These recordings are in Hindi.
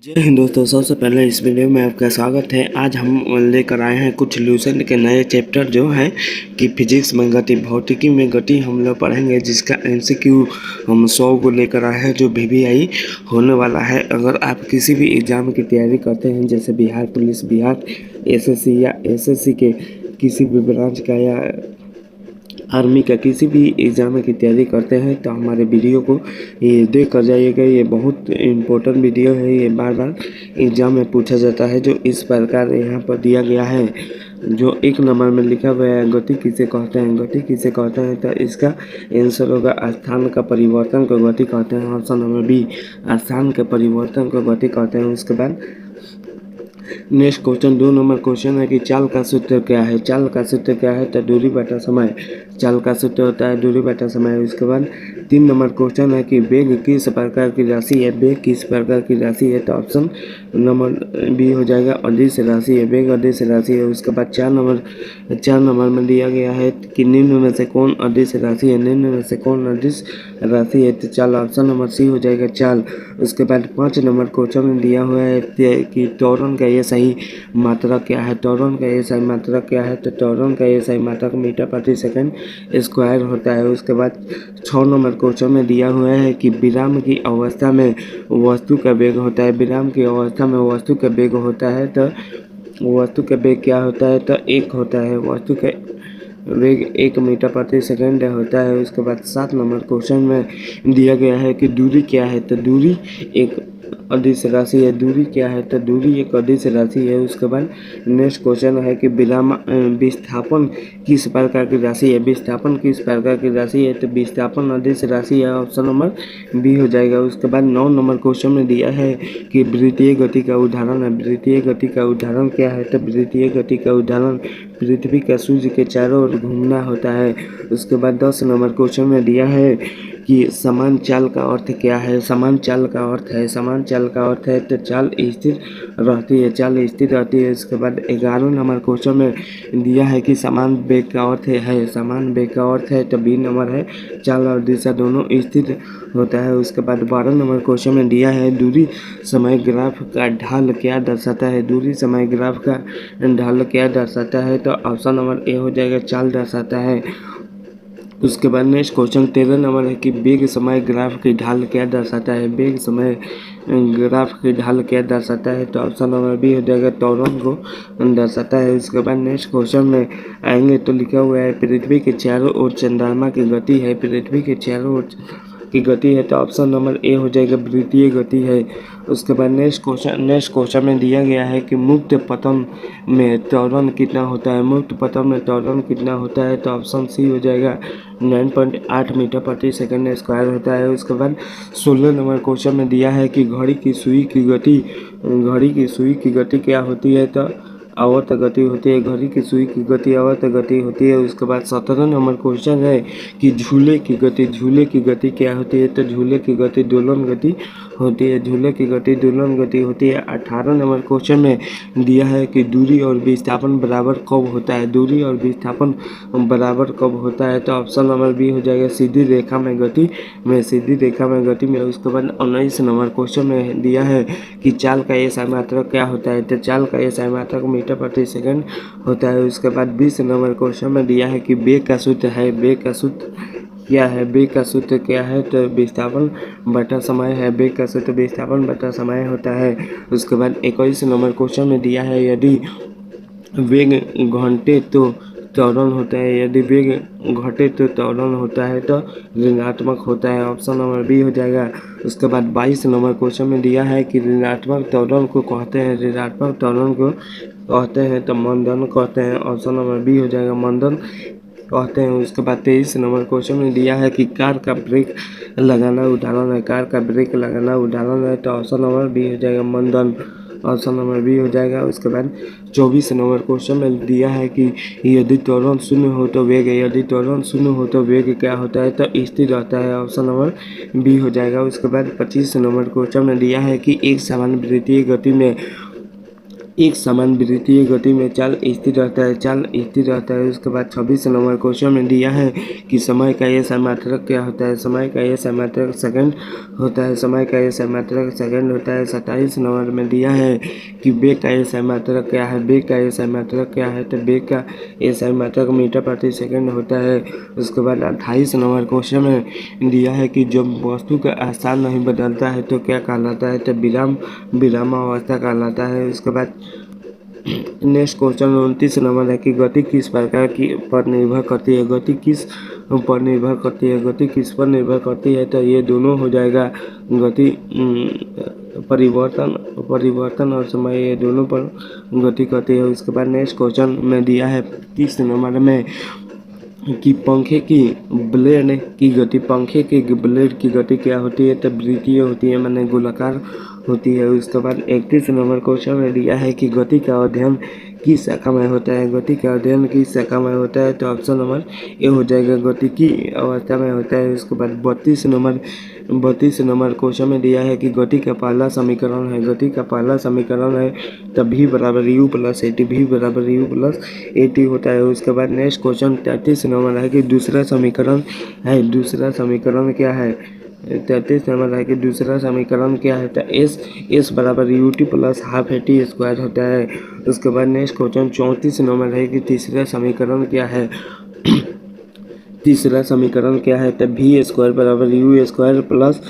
जय हिंद दोस्तों, सबसे पहले इस वीडियो में आपका स्वागत है। आज हम लेकर आए हैं कुछ ल्यूसेंट के नए चैप्टर जो है कि फिजिक्स में गति, भौतिकी में गति हम लोग पढ़ेंगे, जिसका एमसीक्यू हम 100 को लेकर आए हैं जो वीवीआई होने वाला है। अगर आप किसी भी एग्ज़ाम की तैयारी करते हैं, जैसे बिहार पुलिस, बिहार एसएससी या एसएससी के किसी भी ब्रांच का या आर्मी का किसी भी एग्ज़ाम की तैयारी करते हैं, तो हमारे वीडियो को ये देख कर जाइएगा। ये बहुत इम्पोर्टेंट वीडियो है। ये बार बार एग्ज़ाम में पूछा जाता है, जो इस प्रकार यहाँ पर दिया गया है। जो 1 नंबर में लिखा हुआ है, गति किसे कहते हैं, गति किसे कहते हैं, तो इसका आंसर होगा स्थान का परिवर्तन को गति कहते हैं। ऑप्शन नंबर बी, स्थान के परिवर्तन को गति कहते हैं। उसके बाद नेक्स्ट क्वेश्चन 2 नंबर क्वेश्चन है कि चाल का सूत्र क्या है। चाल का सूत्र क्या है, तो दूरी बटा समय। चाल का सूत्र होता है दूरी बटा समय। उसके बाद 3 नंबर क्वेश्चन है कि वेग किस प्रकार की राशि है। वेग किस प्रकार की राशि है, तो ऑप्शन नंबर बी हो जाएगा, अदिश राशि है। वेग अदिश राशि है। उसके बाद 4 नंबर में दिया गया है कि निम्न में से कौन अदिश राशि है। निम्न में से कौन अदिश राशि है, तो चाल, ऑप्शन नंबर सी हो जाएगा, चाल। उसके बाद 5 नंबर क्वेश्चन में दिया हुआ है कि त्वरण का ये सही मात्रक क्या है। त्वरण का ये सही मात्रक क्या है, तो त्वरण का ये सही मात्रक मीटर प्रति सेकंड स्क्वायर होता है। उसके बाद 6 नंबर क्वेश्चन में दिया हुआ है कि विराम की अवस्था में वस्तु का वेग होता है। विराम की अवस्था में वस्तु का वेग होता है, तो वस्तु का वेग क्या होता है, तो 1 होता है। वस्तु का वेग 1 मीटर प्रति सेकंड होता है। उसके बाद 7 नंबर क्वेश्चन में दिया गया है कि दूरी क्या है, तो दूरी एक अदिश राशि है। दूरी क्या है, तो दूरी एक अदिश राशि है। उसके बाद नेक्स्ट क्वेश्चन है कि विस्थापन किस प्रकार की राशि है। विस्थापन किस प्रकार की राशि है, तो विस्थापन अदिश राशि है। ऑप्शन नंबर बी हो जाएगा। उसके बाद 9 नंबर क्वेश्चन में दिया है कि वृत्तीय गति का उदाहरण है। वृत्तीय गति का उदाहरण क्या है, तो वृत्तीय गति का उदाहरण पृथ्वी का सूर्य के चारों ओर घूमना होता है। उसके बाद 10 नंबर क्वेश्चन में दिया है कि समान चाल का अर्थ क्या है। समान चाल का अर्थ है, समान चाल का अर्थ है, तो चाल स्थिर रहती है, चाल स्थिर रहती है। उसके बाद 11 नंबर क्वेश्चन में दिया है कि समान वेग का अर्थ है, समान वेग का अर्थ है, तो बी नंबर है, चाल और दिशा दोनों स्थिर होता है। उसके बाद 12 नंबर क्वेश्चन में दिया है दूरी समय ग्राफ का ढाल क्या दर्शाता है। दूरी समय ग्राफ का ढाल क्या दर्शाता है, तो ऑप्शन नंबर ए हो जाएगा, चाल दर्शाता है। उसके बाद नेक्स्ट क्वेश्चन 13 नंबर है कि वेग समय ग्राफ की ढाल क्या दर्शाता है। वेग समय ग्राफ की ढाल क्या दर्शाता है, तो ऑप्शन नंबर बी हो जाएगा, त्वरण को दर्शाता है। उसके बाद नेक्स्ट क्वेश्चन में आएंगे तो लिखा हुआ है पृथ्वी के चारों ओर चंद्रमा की गति है। पृथ्वी के चारों ओर की गति है, तो ऑप्शन नंबर ए हो जाएगा, वृत्तीय गति है। उसके बाद नेक्स्ट क्वेश्चन में दिया गया है कि मुक्त पतन में त्वरण कितना होता है। मुक्त पतन में त्वरण कितना होता है, तो ऑप्शन सी हो जाएगा, 9.8 मीटर प्रति सेकंड स्क्वायर होता है। उसके बाद 16 नंबर क्वेश्चन में दिया है कि घड़ी की सुई की गति क्या होती है, तो आवर्त गति होती है। घड़ी की सुई की गति आवर्त गति होती है। उसके बाद 17 नंबर क्वेश्चन है कि झूले की गति क्या होती है, तो झूले की गति दोलन गति होती है। झूले की गति दोलन गति होती है। 18 नंबर क्वेश्चन में दिया है कि दूरी और विस्थापन बराबर कब होता है। दूरी और विस्थापन बराबर कब होता है, तो ऑप्शन नंबर बी हो जाएगा, सीधी रेखा में गति में, सीधी रेखा में गति में। उसके बाद 19 नंबर क्वेश्चन में दिया है कि चाल का ये मात्रक क्या होता है, तो चाल का ये मात्रक मीटर प्रति सेकंड होता है। उसके बाद 20 नंबर क्वेश्चन में दिया है कि वेग का सूत्र है। वेग का सूत्र क्या है, वेग का सूत्र क्या है, तो विस्थापन बटा समय है। वेग का सूत्र विस्थापन बटा समय होता है। उसके बाद 21 नंबर क्वेश्चन में दिया है यदि वेग घटे तो त्वरण होता है। यदि वेग घटे तो त्वरण होता है, तो ऋणात्मक होता है। ऑप्शन नंबर बी हो जाएगा। उसके बाद 22 नंबर क्वेश्चन में दिया है कि ऋणात्मक त्वरण को कहते हैं, ऋणात्मक त्वरण को कहते हैं, तो मंदन कहते हैं। ऑप्शन नंबर बी हो जाएगा, मंदन कहते हैं। उसके बाद 23 नंबर क्वेश्चन में दिया है कि कार का ब्रेक लगाना उदाहरण है। कार का ब्रेक लगाना उदाहरण है, तो ऑप्शन नंबर बी हो जाएगा, मंदन। ऑप्शन नंबर बी हो जाएगा। उसके बाद 24 नंबर क्वेश्चन में दिया है कि यदि त्वरण शून्य हो तो वेग, यदि त्वरण शून्य हो तो वेग क्या होता है, तो स्थिर रहता है। ऑप्शन नंबर बी हो जाएगा। उसके बाद 25 नंबर क्वेश्चन में दिया है कि एक समान वृत्तीय गति में एक समान विद्युतीय गति में चाल स्थिर रहता है, चाल स्थिर रहता है। उसके बाद 26 नंबर क्वेश्चन में दिया है कि समय का ये मात्रक क्या होता है, समय का ये मात्रक सेकंड होता है, समय का ये मात्रक सेकंड होता है। 27 नंबर में दिया है कि वेग का ये मात्रक क्या है, वेग का ये मात्रक क्या है, तो वेग का ये मात्रक मीटर प्रति सेकंड होता है। उसके बाद 28 नंबर क्वेश्चन में दिया है कि जब वस्तु का स्थान नहीं बदलता है तो क्या कहलाता है, तो विरामावस्था कहलाता है। उसके बाद नेक्स्ट क्वेश्चन 29 नंबर है कि गति किस प्रकार की पर निर्भर करती है, गति किस पर निर्भर करती है, गति किस पर निर्भर करती है, तो ये दोनों हो जाएगा गति परिवर्तन और समय, ये दोनों पर गति करती है। उसके बाद नेक्स्ट क्वेश्चन में दिया है 30 नंबर में कि पंखे की ब्लेड की गति, पंखे की ब्लेड की गति क्या होती है, तो वृत्तीय होती है, माने गोलाकार होती है। उसके बाद 31 नंबर क्वेश्चन में दिया है कि गति का अध्ययन किस शाखा में होता है, गति का अध्ययन किस शाखा में होता है, तो ऑप्शन नंबर ए हो जाएगा, गति की अवस्था में होता है। उसके बाद 32 नंबर क्वेश्चन में दिया है कि गति का पहला समीकरण है, गति का पहला समीकरण है तो v बराबर u plus A T, v बराबर u प्लस ए टी होता है। उसके बाद नेक्स्ट क्वेश्चन 33 नंबर है कि दूसरा समीकरण है, दूसरा समीकरण क्या है, 33 नंबर है कि दूसरा समीकरण क्या है, तो एस बराबर U T plus half A T square होता है। उसके बाद नेक्स्ट क्वेश्चन 34 नंबर है कि तीसरा समीकरण क्या है, तीसरा समीकरण क्या है, तो वी स्क्वायर बराबर यू स्क्वायर प्लस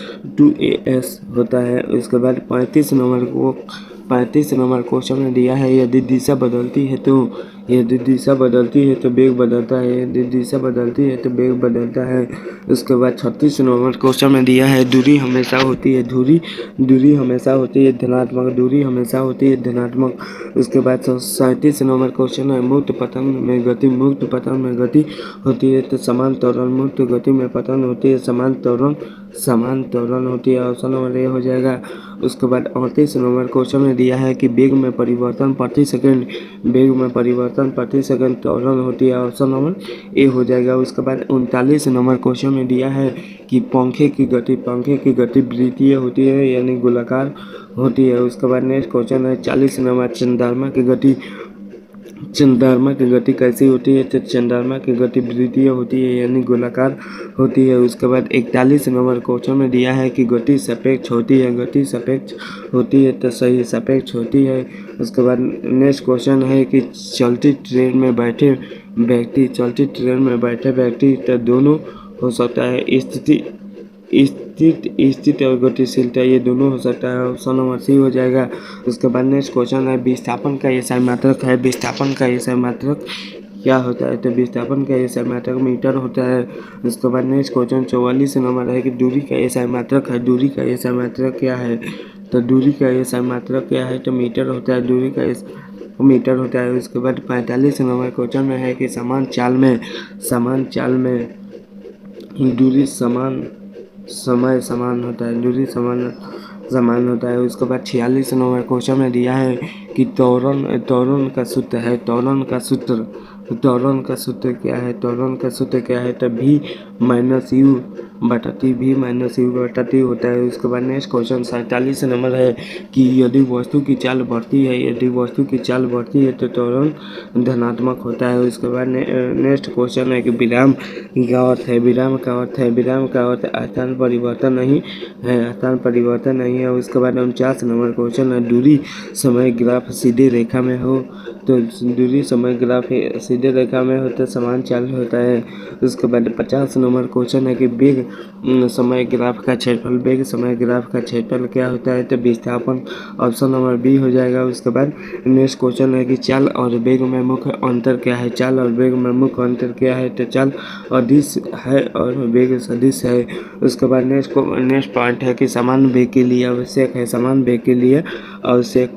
2as होता है। उसके बाद 35 नंबर क्वेश्चन में दिया है यदि दिशा बदलती है तो वेग बदलता है, यदि दिशा बदलती है तो वेग बदलता है। उसके बाद 36 नंबर क्वेश्चन में दिया है दूरी हमेशा होती है, दूरी हमेशा होती है धनात्मक, दूरी हमेशा होती है धनात्मक। उसके बाद 37 नंबर क्वेश्चन है मुक्त पतन में गति, मुक्त पतन में गति होती है तो समान त्वरण, मुक्त गति में पतन होती है समान त्वरण होती है, ऑप्शन नंबर ए हो जाएगा। उसके बाद 38 नंबर क्वेश्चन में दिया है कि वेग में परिवर्तन प्रति सेकंड, वेग में परिवर्तन प्रति सेकंड त्वरण होती है, ऑप्शन नंबर ए हो जाएगा। उसके बाद 39 नंबर क्वेश्चन में दिया है कि पंखे की गति वृत्तीय होती है यानी गोलाकार होती है। उसके बाद नेक्स्ट क्वेश्चन है 40 नंबर चंद्रमा की गति कैसी होती है, तो चंद्रमा की गति वृत्तीय होती है यानी गोलाकार होती है। उसके बाद 41 नंबर क्वेश्चन में दिया है कि गति सापेक्ष होती है, गति सापेक्ष होती है तो सही सापेक्ष होती है। उसके बाद नेक्स्ट क्वेश्चन है कि चलती ट्रेन में बैठे व्यक्ति तो दोनों हो सकता है स्थित और गतिशीलता, ये दोनों हो सकता है, ऑप्शन नंबर सी हो जाएगा। उसके बाद नेक्स्ट क्वेश्चन है विस्थापन का ये मात्रक है, विस्थापन का ये मात्रक क्या होता है, तो विस्थापन का ये मात्रक मीटर होता है। उसके बाद नेक्स्ट क्वेश्चन 44 नंबर है कि दूरी का ये मात्रक है, दूरी का ये मात्रक क्या है, तो दूरी का ये मात्रक क्या है, तो मीटर होता है, दूरी का मीटर होता है। उसके बाद 45 नंबर क्वेश्चन में है कि समान चाल में दूरी समय समान होता है, दूरी समान होता है। उसके बाद 46 नंबर क्वेश्चन में दिया है कि त्वरण का सूत्र है, त्वरण का सूत्र क्या है, तो v माइनस यू बटा टी होता है। उसके बाद नेक्स्ट क्वेश्चन 47 नंबर है कि यदि वस्तु की चाल बढ़ती है तो त्वरण धनात्मक होता है। उसके बाद नेक्स्ट क्वेश्चन है कि विराम का अर्थ स्थान परिवर्तन नहीं है, उसके बाद 49 नंबर क्वेश्चन है दूरी समय ग्राफ सीधे रेखा में हो, तो दूरी समय ग्राफ सीधे रेखा में हो तो समान चाल होता है। उसके बाद 50 नंबर क्वेश्चन है कि वेग समय ग्राफ का क्षेत्रफल क्या होता है, तो विस्थापन, ऑप्शन नंबर बी हो जाएगा। उसके बाद नेक्स्ट क्वेश्चन है कि चाल और वेग में मुख्य अंतर क्या है, तो चाल अदिश है और वेग सदिश है। उसके बाद नेक्स्ट पॉइंट है कि समान वेग के लिए आवश्यक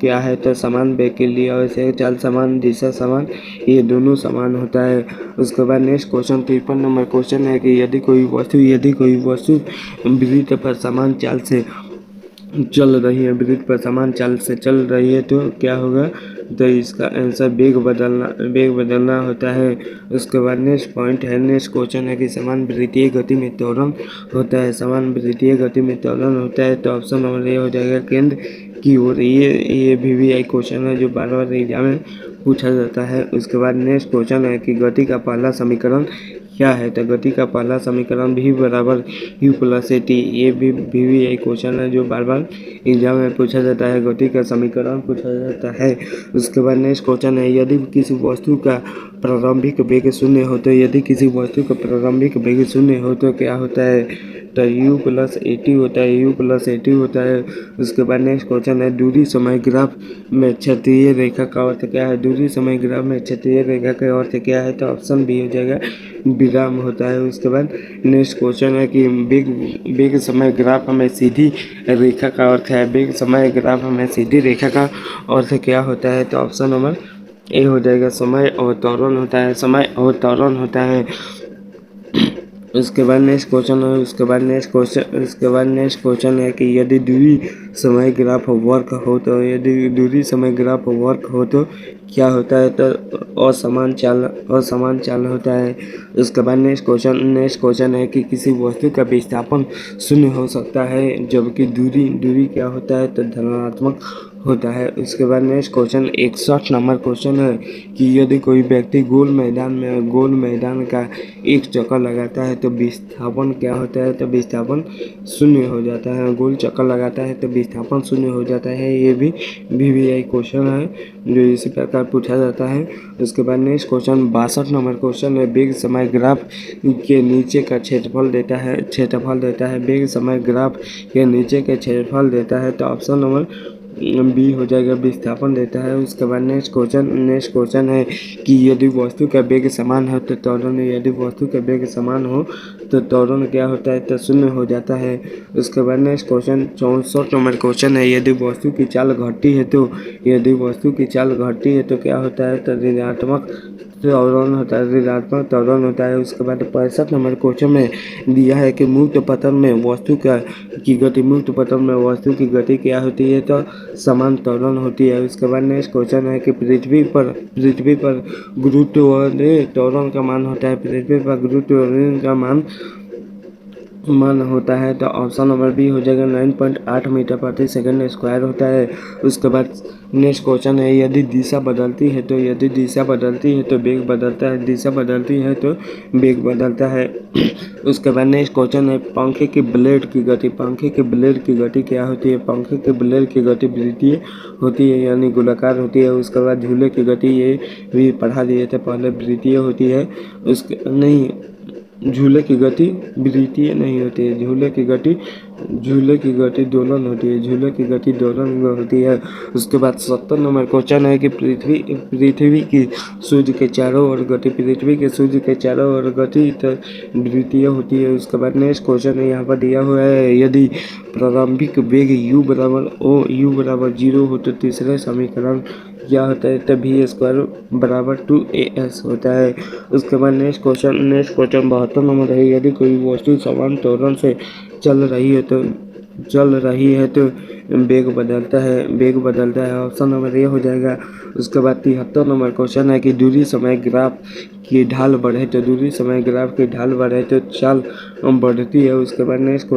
क्या है, तो समान वेग के लिए आवश्यक चाल समान, दिशा समान, ये दोनों समान होता है। उसके बाद नेक्स्ट क्वेश्चन 53 नंबर क्वेश्चन है कि यदि कोई वस्तु वृत्त पर समान चाल से चल रही है तो क्या होगा, तो इसका आंसर वेग बदलना होता है। उसके बाद नेक्स्ट क्वेश्चन है कि समान वृत्तीय गति में त्वरण होता है, तो ऑप्शन नंबर ए हो जाएगा की ओर। ये VVI क्वेश्चन है जो बार बार एग्जाम में पूछा जाता है। उसके बाद नेक्स्ट क्वेश्चन है कि गति का पहला समीकरण क्या है। तो गति का पहला समीकरण V बराबर U प्लस AT। ये भी VVI क्वेश्चन है जो बार बार एग्जाम में पूछा जाता है, गति का समीकरण पूछा जाता है। उसके बाद नेक्स्ट क्वेश्चन है यदि किसी वस्तु का प्रारंभिक वेग शून्य हो तो यदि किसी वस्तु का प्रारंभिक वेग शून्य हो तो क्या होता है। तो U प्लस AT होता है, U प्लस AT होता है। उसके बाद नेक्स्ट क्वेश्चन है दूरी समय ग्राफ में क्षैतिज रेखा का अर्थ क्या है। दूरी समय ग्राफ में क्षैतिज रेखा का अर्थ क्या है। तो ऑप्शन बी हो जाएगा विराम होता है। उसके बाद नेक्स्ट क्वेश्चन है कि वेग समय ग्राफ में सीधी रेखा का अर्थ है। वेग समय ग्राफ में सीधी रेखा का अर्थ क्या होता है। तो ऑप्शन नंबर ए हो जाएगा समय अवतरण होता है, समय अवतरण होता है। उसके बाद नेक्स्ट क्वेश्चन है कि यदि दूरी समय ग्राफ वर्क हो तो यदि दूरी समय ग्राफ वर्क हो तो क्या होता है। तो असमान चाल होता है। उसके बाद नेक्स्ट क्वेश्चन है कि किसी वस्तु का विस्थापन शून्य हो सकता है जबकि दूरी क्या होता है। तो धनात्मक होता है। उसके बाद नेक्स्ट क्वेश्चन 61 नंबर क्वेश्चन है कि यदि कोई व्यक्ति गोल मैदान का एक चक्कर लगाता है तो विस्थापन क्या होता है। तो विस्थापन शून्य हो जाता है। गोल चक्कर लगाता है तो विस्थापन शून्य हो जाता है। ये भी VVI क्वेश्चन है जो इसी प्रकार पूछा जाता है। उसके बाद नेक्स्ट क्वेश्चन 62 नंबर क्वेश्चन है वेग समय ग्राफ के नीचे का क्षेत्रफल देता है। वेग समय ग्राफ के नीचे का क्षेत्रफल देता है। तो ऑप्शन नंबर बी हो जाएगा विस्थापन देता है। उसके बाद नेक्स्ट क्वेश्चन है कि यदि वस्तु का वेग समान हो तो त्वरण क्या होता है। तो शून्य हो जाता है। उसके बाद नेक्स्ट क्वेश्चन 64 नंबर क्वेश्चन है यदि वस्तु की चाल घटती है तो क्या होता है। तो ऋणात्मक त्वरण होता है। उसके बाद 65 नंबर क्वेश्चन में दिया है कि मुक्त पतन में वस्तु की गति क्या होती है। तो समान त्वरण होती है। उसके बाद नेक्स्ट क्वेश्चन है कि पृथ्वी पर गुरुत्वाकर्षण त्वरण का मान होता है। पृथ्वी पर गुरुत्वाकर्षण का मान होता है। तो ऑप्शन नंबर बी हो जाएगा 9.8 मीटर प्रति सेकंड स्क्वायर होता है। उसके बाद नेक्स्ट क्वेश्चन है यदि दिशा बदलती है तो वेग बदलता है। दिशा बदलती है तो वेग बदलता है। उसके बाद नेक्स्ट क्वेश्चन है पंखे के ब्लेड की गति क्या होती है। पंखे के ब्लेड की गति वृत्तीय होती है यानी गोलाकार होती है। उसके बाद झूले की गति ये भी पढ़ा दिए थे पहले, वृत्तीय होती है। झूले की गति वृत्तीय नहीं होती है। झूले की गति दोलन होती है। उसके बाद 70 नंबर क्वेश्चन है कि पृथ्वी की सूर्य के चारों ओर गति तो वृत्तीय होती है। उसके बाद नेक्स्ट क्वेश्चन है यहाँ पर दिया हुआ है यदि प्रारंभिक वेग U बराबर 0 हो तो तीसरे समीकरण क्या होता है। तो V² बराबर 2AS होता है। उसके बाद नेक्स्ट क्वेश्चन 72 नंबर है यदि कोई वस्तु समान त्वरण से चल रही है तो वेग बदलता है। ऑप्शन नंबर ए हो जाएगा। उसके बाद 73 नंबर क्वेश्चन है कि दूरी समय ग्राफ की ढाल बढ़े तो चाल बढ़ती है। उसके बाद नेक्स्ट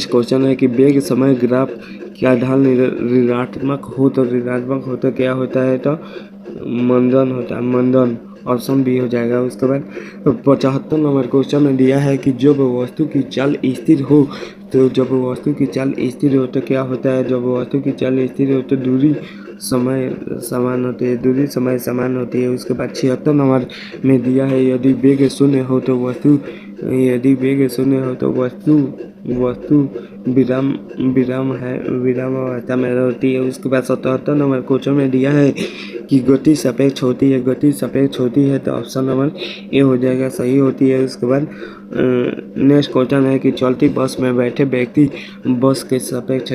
क्वेश्चन है कि वेग समय ग्राफ क्या ढाल ऋणात्मक हो तो क्या होता है। तो मंदन ऑप्शन बी हो जाएगा। उसके बाद 75 नंबर क्वेश्चन में दिया है कि जब वस्तु की चाल स्थिर हो तो क्या होता है। जब वस्तु की चाल स्थिर हो तो दूरी समय समान होती है। उसके बाद 76 नंबर में दिया है यदि वेग शून्य हो तो वस्तु विराम अवस्था में रहती है। उसके बाद 77 नंबर क्वेश्चन में दिया है कि गति सापेक्ष होती है। तो ऑप्शन नंबर ए हो जाएगा, सही होती है। उसके बाद नेक्स्ट क्वेश्चन है कि चलती बस में बैठे व्यक्ति बस के सापेक्ष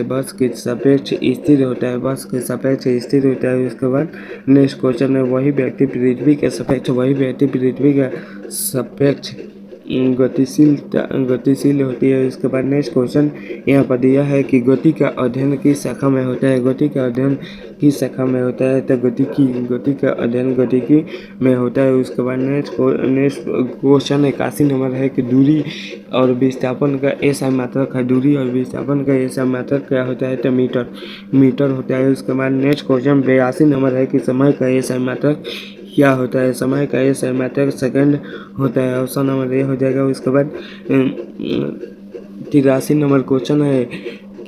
स्थिर होता है। उसके बाद नेक्स्ट क्वेश्चन है वही व्यक्ति पृथ्वी के सापेक्ष गतिशील होती है। उसके बाद नेक्स्ट क्वेश्चन यहाँ पर दिया है कि गति का अध्ययन किस शाखा में होता है। गति का अध्ययन किस शाखा में होता है, तो गति का अध्ययन गतिकी में होता है। उसके बाद नेक्स्ट क्वेश्चन 81 नंबर है कि दूरी और विस्थापन का एसआई मात्रक है। दूरी और विस्थापन का एसआई मात्रक क्या होता है, तो मीटर होता है। उसके बाद नेक्स्ट क्वेश्चन 82 नंबर है कि समय का एसआई मात्रक क्या होता है। समय का एसआई मात्रक सेकंड होता है। ऑप्शन नंबर ए हो जाएगा। उसके बाद 83 नंबर क्वेश्चन है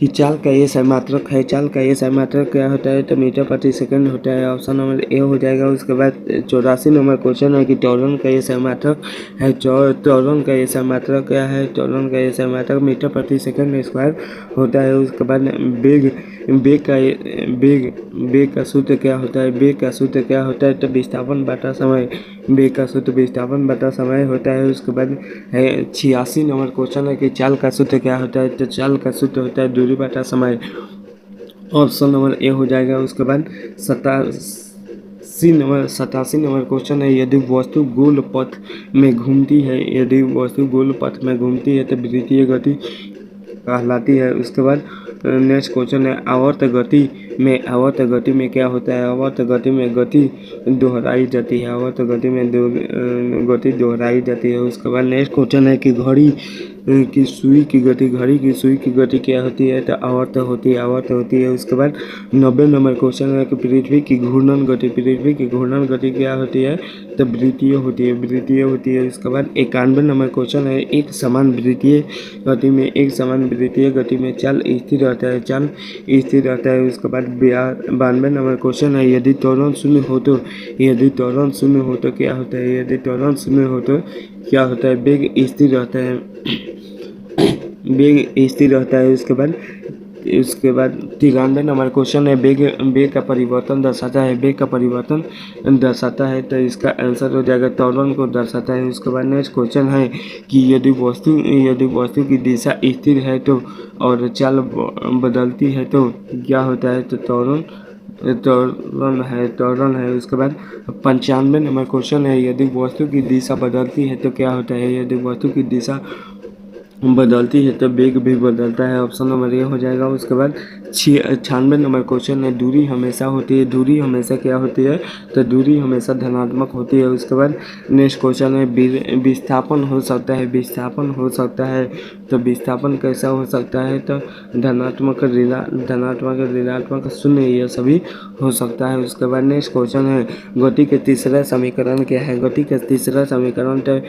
कि चाल का एसआई मात्रक है। चाल का एसआई मात्रक क्या होता है, तो मीटर प्रति सेकंड होता है। ऑप्शन नंबर ए हो जाएगा। उसके बाद 84 नंबर क्वेश्चन है कि त्वरण का एसआई मात्रक है। त्वरण का एसआई मात्रक क्या है, त्वरण का एसआई मात्रक मीटर प्रति सेकंड स्क्वायर होता है। उसके बाद वेग का सूत्र क्या होता है। वेग का सूत्र क्या होता है, तो विस्थापन बटा समय। वेग का सूत्र विस्थापन बटा समय होता है। उसके बाद है 86 नंबर क्वेश्चन है कि चाल का सूत्र क्या होता है, तो चाल का सूत्र होता है दूरी बटा समय। ऑप्शन नंबर ए हो जाएगा। उसके बाद 87 नंबर क्वेश्चन है यदि वस्तु गोल पथ में घूमती है। यदि वस्तु गोल पथ में घूमती है तो वृत्तीय गति कहलाती है। उसके बाद नेक्स्ट क्वेश्चन है आवर्त गति में क्या होता है। आवर्त गति में गति दोहराई जाती है। आवर्त गति में गति दोहराई जाती है। उसके बाद नेक्स्ट क्वेश्चन है कि घड़ी की सुई की गति क्या होती है, तो आवर्त होती है। उसके बाद 90 नंबर क्वेश्चन है कि पृथ्वी की घूर्णन गति क्या होती है, तो वृत्तीय होती है। उसके बाद 91 नंबर क्वेश्चन है एक समान वृत्तीय गति में चाल स्थिर रहता है। उसके बाद 92 नंबर क्वेश्चन है यदि त्वरण शून्य हो तो क्या होता है। यदि त्वरण शून्य हो तो क्या होता है, वेग स्थिर रहता है। उसके बाद 93 नंबर क्वेश्चन है वेग का परिवर्तन दर्शाता है, तो इसका आंसर हो जाएगा त्वरण को दर्शाता है। उसके बाद नेक्स्ट क्वेश्चन है कि यदि वस्तु की दिशा स्थिर है तो और चाल बदलती है तो क्या होता है, तो त्वरण है। उसके बाद 95 नंबर क्वेश्चन है यदि वस्तु की दिशा बदलती है तो क्या होता है। यदि वस्तु की दिशा बदलती है तो वेग भी बदलता है। ऑप्शन नंबर ए हो जाएगा। उसके बाद 96 नंबर क्वेश्चन है दूरी हमेशा क्या होती है, तो दूरी हमेशा धनात्मक होती है। उसके बाद नेक्स्ट क्वेश्चन है विस्थापन हो सकता है, तो विस्थापन कैसा हो सकता है, तो धनात्मक ऋणात्मक शून्य यह सभी हो सकता है। उसके बाद नेक्स्ट क्वेश्चन है गति के तीसरा समीकरण क्या है। गति का तीसरा समीकरण तो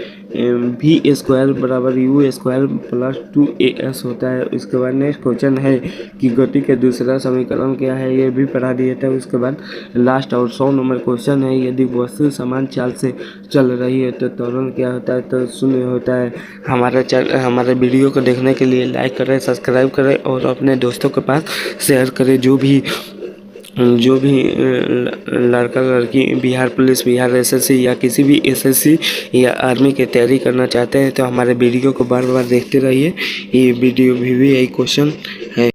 v² बराबर u² प्लस 2as होता है। उसके बाद नेक्स्ट क्वेश्चन है कि गति के दूसरा समीकरण क्या है, ये भी पढ़ा दिया था। उसके बाद लास्ट और 100 नंबर क्वेश्चन है यदि वस्तु समान चाल से चल रही है तो त्वरण क्या होता है, तो शून्य होता है। हमारे वीडियो को देखने के लिए लाइक करें, सब्सक्राइब करें और अपने दोस्तों के पास शेयर करें। जो भी लड़का लड़की बिहार पुलिस, बिहार एसएससी या किसी भी एसएससी या आर्मी की तैयारी करना चाहते हैं तो हमारे वीडियो को बार बार देखते रहिए। ये वीडियो भी यही क्वेश्चन है।